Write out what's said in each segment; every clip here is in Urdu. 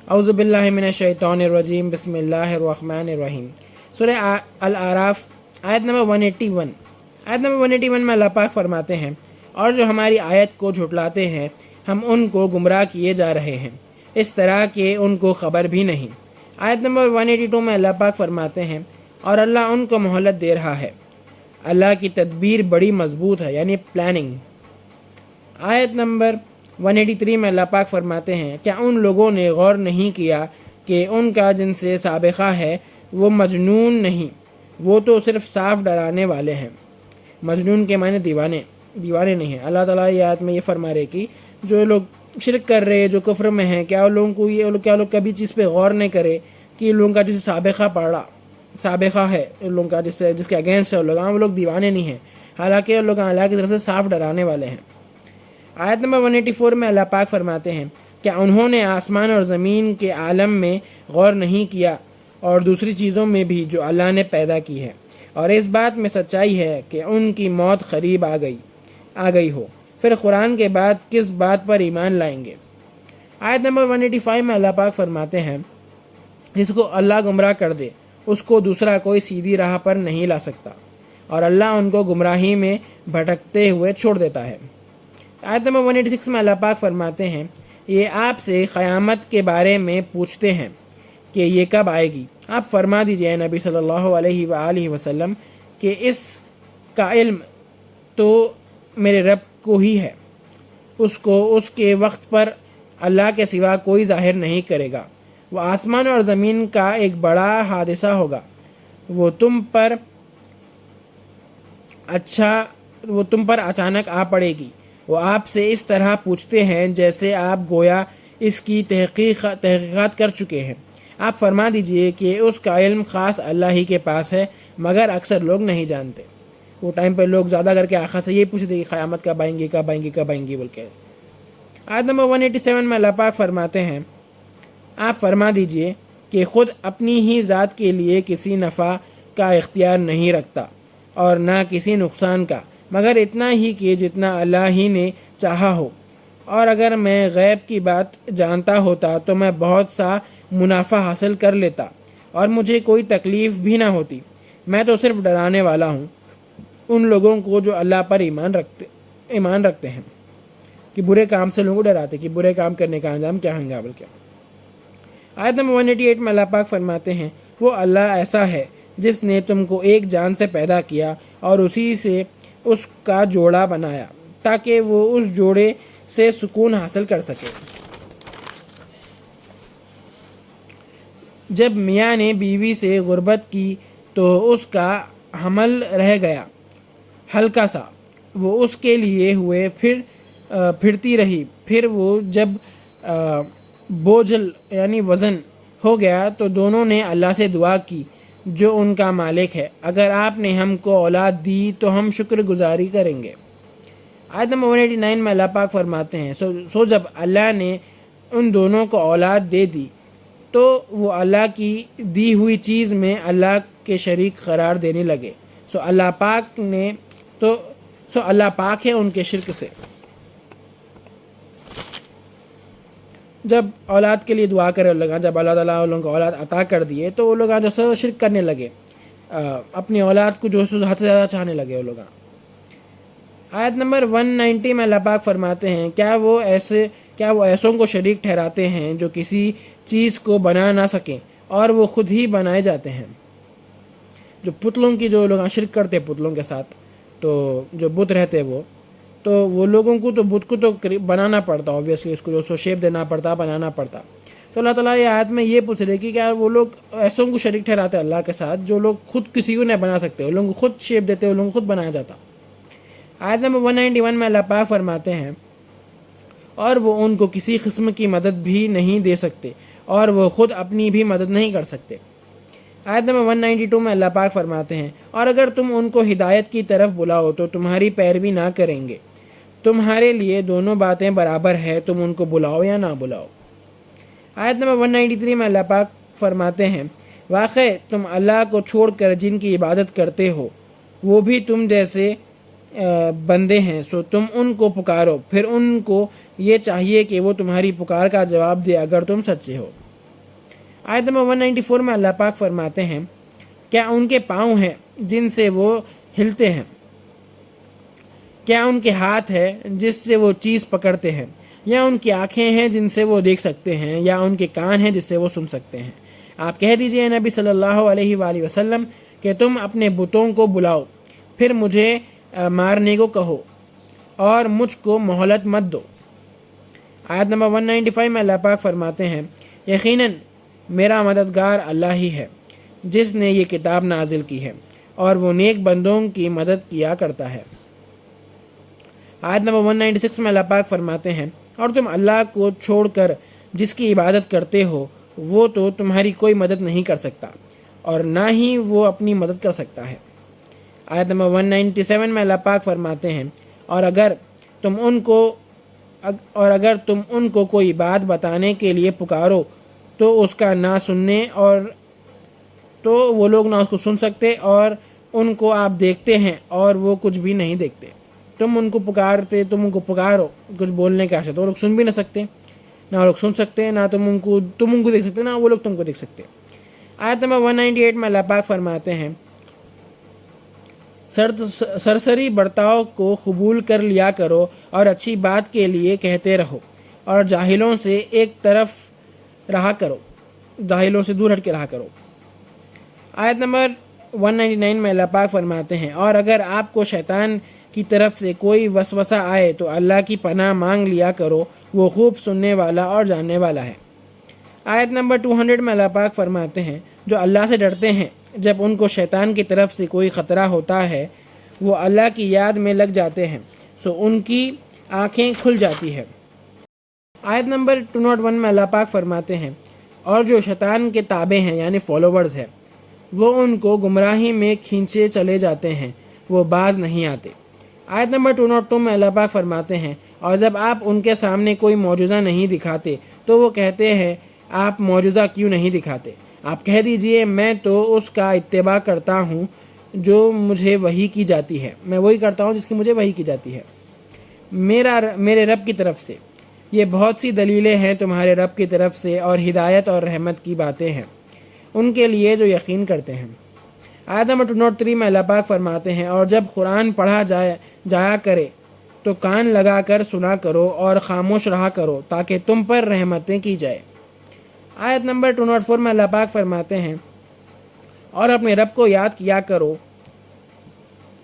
اعوذ باللہ من الشیطان الرجیم بسم اللہ الرحمن الرحیم۔ سورہ الاعراف آیت نمبر 181۔ آیت نمبر 181 میں اللہ پاک فرماتے ہیں، اور جو ہماری آیت کو جھٹلاتے ہیں ہم ان کو گمراہ کیے جا رہے ہیں، اس طرح کہ ان کو خبر بھی نہیں۔ آیت نمبر 182 میں اللہ پاک فرماتے ہیں، اور اللہ ان کو مہلت دے رہا ہے، اللہ کی تدبیر بڑی مضبوط ہے، یعنی پلاننگ۔ آیت نمبر 183 میں اللہ پاک فرماتے ہیں، کیا ان لوگوں نے غور نہیں کیا کہ ان کا جن سے سابقہ ہے وہ مجنون نہیں، وہ تو صرف صاف ڈرانے والے ہیں۔ مجنون کے معنی دیوانے نہیں ہیں۔ اللہ تعالیٰ یہ آیت میں یہ فرما رہے کہ جو لوگ شرک کر رہے، جو کفر میں ہیں، کیا لوگ کبھی چیز پہ غور نہیں کرے کہ ان لوگوں کا جسے سابقہ ہے، ان لوگوں کا جس کے اگینسٹ ہے وہ لوگ دیوانے نہیں ہیں، حالانکہ ان لوگ اللہ کی طرف سے صاف ڈرانے والے ہیں۔ آیت نمبر 184 میں اللہ پاک فرماتے ہیں، کیا انہوں نے آسمان اور زمین کے عالم میں غور نہیں کیا اور دوسری چیزوں میں بھی جو اللہ نے پیدا کی ہے، اور اس بات میں سچائی ہے کہ ان کی موت قریب آ گئی ہو، پھر قرآن کے بعد کس بات پر ایمان لائیں گے۔ آیت نمبر 185 میں اللہ پاک فرماتے ہیں، جس کو اللہ گمراہ کر دے اس کو دوسرا کوئی سیدھی راہ پر نہیں لا سکتا، اور اللہ ان کو گمراہی میں بھٹکتے ہوئے چھوڑ دیتا ہے۔ آیت نمبر 186 میں اللہ پاک فرماتے ہیں، یہ آپ سے قیامت کے بارے میں پوچھتے ہیں کہ یہ کب آئے گی، آپ فرما دیجئے اے نبی صلی اللہ علیہ وآلہ وسلم کہ اس کا علم تو میرے رب کو ہی ہے، اس کو اس کے وقت پر اللہ کے سوا کوئی ظاہر نہیں کرے گا۔ وہ آسمان اور زمین کا ایک بڑا حادثہ ہوگا، وہ تم پر اچانک آ پڑے گی۔ وہ آپ سے اس طرح پوچھتے ہیں جیسے آپ گویا اس کی تحقیقات کر چکے ہیں۔ آپ فرما دیجئے کہ اس کا علم خاص اللہ ہی کے پاس ہے، مگر اکثر لوگ نہیں جانتے۔ وہ ٹائم پہ لوگ زیادہ کر کے آخر سے یہ پوچھتے کہ قیامت کب آئیں گی بول کے۔ آیت نمبر 187 میں اللہ پاک فرماتے ہیں، آپ فرما دیجئے کہ خود اپنی ہی ذات کے لیے کسی نفع کا اختیار نہیں رکھتا اور نہ کسی نقصان کا، مگر اتنا ہی کہ جتنا اللہ ہی نے چاہا ہو، اور اگر میں غیب کی بات جانتا ہوتا تو میں بہت سا منافع حاصل کر لیتا اور مجھے کوئی تکلیف بھی نہ ہوتی۔ میں تو صرف ڈرانے والا ہوں ان لوگوں کو جو اللہ پر ایمان رکھتے ہیں، کہ برے کام سے لوگوں کو ڈراتے کہ برے کام کرنے کا انجام کیا ہوگا بلکہ۔ آیت نمبر 188 میں اللہ پاک فرماتے ہیں، وہ اللہ ایسا ہے جس نے تم کو ایک جان سے پیدا کیا اور اسی سے اس کا جوڑا بنایا تاکہ وہ اس جوڑے سے سکون حاصل کر سکے۔ جب میاں نے بیوی سے غربت کی تو اس کا حمل رہ گیا ہلکا سا، وہ اس کے لیے ہوئے پھرتی رہی، پھر وہ جب بوجھل یعنی وزن ہو گیا تو دونوں نے اللہ سے دعا کی جو ان کا مالک ہے، اگر آپ نے ہم کو اولاد دی تو ہم شکر گزاری کریں گے۔ آیت نمبر 189 میں اللہ پاک فرماتے ہیں، سو جب اللہ نے ان دونوں کو اولاد دے دی تو وہ اللہ کی دی ہوئی چیز میں اللہ کے شریک قرار دینے لگے، سو اللہ پاک ہے ان کے شرک سے۔ جب اولاد کے لیے دعا کرے لگا، جب اللہ تعالیٰ ان لوگوں کو اولاد عطا کر دیے تو وہ لوگ جو سو شرک کرنے لگے، اپنی اولاد کو جو حد سے زیادہ چاہنے لگے وہ لوگ۔ آیت نمبر 190 میں اللہ پاک فرماتے ہیں، کیا وہ ایسوں کو شریک ٹھہراتے ہیں جو کسی چیز کو بنا نہ سکیں اور وہ خود ہی بنائے جاتے ہیں۔ جو پتلوں کی جو لوگ شرک کرتے پتلوں کے ساتھ، تو جو بت رہتے وہ لوگوں کو تو بت کو تو بنانا پڑتا، اوبویسلی اس کو جو شیپ دینا پڑتا، بنانا پڑتا۔ تو اللہ تعالیٰ یہ آیت میں یہ پوچھ رہے کہ کیا وہ لوگ ایسوں کو شریک ٹھہراتے اللہ کے ساتھ جو لوگ خود کسی کو نہیں بنا سکتے، ان لوگوں کو خود شیپ دیتے، ان لوگوں کو خود بنایا جاتا۔ آیت نمبر 191 میں اللہ پاک فرماتے ہیں، اور وہ ان کو کسی قسم کی مدد بھی نہیں دے سکتے اور وہ خود اپنی بھی مدد نہیں کر سکتے۔ آیت نمبر 192 میں اللہ پاک فرماتے ہیں، اور اگر تم ان کو ہدایت کی طرف بلاؤ تو تمہاری پیروی نہ کریں گے، تمہارے لیے دونوں باتیں برابر ہے، تم ان کو بلاؤ یا نہ بلاؤ۔ آیت نمبر 193 میں اللہ پاک فرماتے ہیں، واقع تم اللہ کو چھوڑ کر جن کی عبادت کرتے ہو وہ بھی تم جیسے بندے ہیں، سو تم ان کو پکارو، پھر ان کو یہ چاہیے کہ وہ تمہاری پکار کا جواب دے اگر تم سچے ہو۔ آیت نمبر 194 میں اللہ پاک فرماتے ہیں کیا ان کے پاؤں ہیں جن سے وہ ہلتے ہیں، کیا ان کے ہاتھ ہے جس سے وہ چیز پکڑتے ہیں، یا ان کی آنکھیں ہیں جن سے وہ دیکھ سکتے ہیں، یا ان کے کان ہیں جس سے وہ سن سکتے ہیں۔ آپ کہہ دیجئے نبی صلی اللہ علیہ وآلہ وسلم کہ تم اپنے بتوں کو بلاؤ، پھر مجھے مارنے کو کہو اور مجھ کو مہلت مت دو۔ آیت نمبر 195 میں اللہ پاک فرماتے ہیں یقیناً میرا مددگار اللہ ہی ہے جس نے یہ کتاب نازل کی ہے اور وہ نیک بندوں کی مدد کیا کرتا ہے۔ آیت نمبر 196 میں اللہ پاک فرماتے ہیں اور تم اللہ کو چھوڑ کر جس کی عبادت کرتے ہو وہ تو تمہاری کوئی مدد نہیں کر سکتا اور نہ ہی وہ اپنی مدد کر سکتا ہے۔ آیت نمبر 197 میں اللہ پاک فرماتے ہیں اور اگر تم ان کو کوئی بات بتانے کے لیے پکارو تو اس کا نہ سننے اور تو وہ لوگ نہ اس کو سن سکتے اور ان کو آپ دیکھتے ہیں اور وہ کچھ بھی نہیں دیکھتے۔ تم ان کو پکارو کچھ بولنے کا حاصل تو وہ لوگ سن بھی نہ سکتے، نہ وہ لوگ سن سکتے، نہ تم ان کو دیکھ سکتے، نہ وہ لوگ تم کو دیکھ سکتے۔ آیت نمبر 198 میں اللہ پاک فرماتے ہیں سرسری برتاؤ کو قبول کر لیا کرو اور اچھی بات کے لیے کہتے رہو اور جاہلوں سے دور ہٹ کے رہا کرو۔ آیت نمبر 199 میں اللہ پاک فرماتے ہیں اور اگر آپ کو شیطان کی طرف سے کوئی وسوسہ آئے تو اللہ کی پناہ مانگ لیا کرو، وہ خوب سننے والا اور جاننے والا ہے۔ آیت نمبر 200 میں اللہ پاک فرماتے ہیں جو اللہ سے ڈرتے ہیں جب ان کو شیطان کی طرف سے کوئی خطرہ ہوتا ہے وہ اللہ کی یاد میں لگ جاتے ہیں سو ان کی آنکھیں کھل جاتی ہے۔ آیت نمبر 201 میں اللہ پاک فرماتے ہیں اور جو شیطان کے تابع ہیں یعنی فالوورز ہیں وہ ان کو گمراہی میں کھینچے چلے جاتے ہیں، وہ باز نہیں آتے۔ آیت نمبر 202 میں اللہ پاک فرماتے ہیں اور جب آپ ان کے سامنے کوئی معجزہ نہیں دکھاتے تو وہ کہتے ہیں آپ معجزہ کیوں نہیں دکھاتے؟ آپ کہہ دیجئے میں تو اس کا اتباع کرتا ہوں جو مجھے وحی کی جاتی ہے، میں وہی کرتا ہوں جس کی مجھے وحی کی جاتی ہے میرے رب کی طرف سے۔ یہ بہت سی دلیلیں ہیں تمہارے رب کی طرف سے اور ہدایت اور رحمت کی باتیں ہیں ان کے لیے جو یقین کرتے ہیں۔ آیت نمبر 203 میں اللہ پاک فرماتے ہیں اور جب قرآن پڑھا جایا کرے تو کان لگا کر سنا کرو اور خاموش رہا کرو تاکہ تم پر رحمتیں کی جائے۔ آیت نمبر 204 میں اللہ پاک فرماتے ہیں اور اپنے رب کو یاد کیا کرو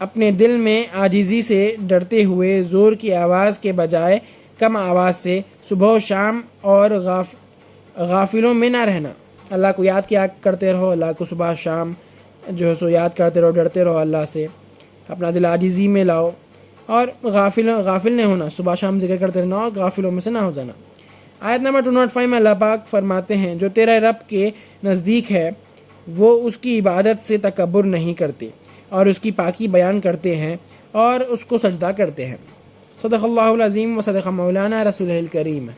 اپنے دل میں عاجزی سے ڈرتے ہوئے، زور کی آواز کے بجائے کم آواز سے، صبح و شام اور غافلوں میں نہ رہنا۔ اللہ کو یاد کیا کرتے رہو، اللہ کو صبح شام جو ہے سو یاد کرتے رہو، ڈرتے رہو اللہ سے، اپنا دل عاجزی میں لاؤ اور غافل نہیں ہونا، صبح شام ذکر کرتے رہنا اور غافلوں میں سے نہ ہو جانا۔ آیت نمبر 205 میں اللہ پاک فرماتے ہیں جو تیرے رب کے نزدیک ہے وہ اس کی عبادت سے تکبر نہیں کرتے اور اس کی پاکی بیان کرتے ہیں اور اس کو سجدہ کرتے ہیں۔ صدق اللہ العظیم و صدق مولانا رسول الکریم۔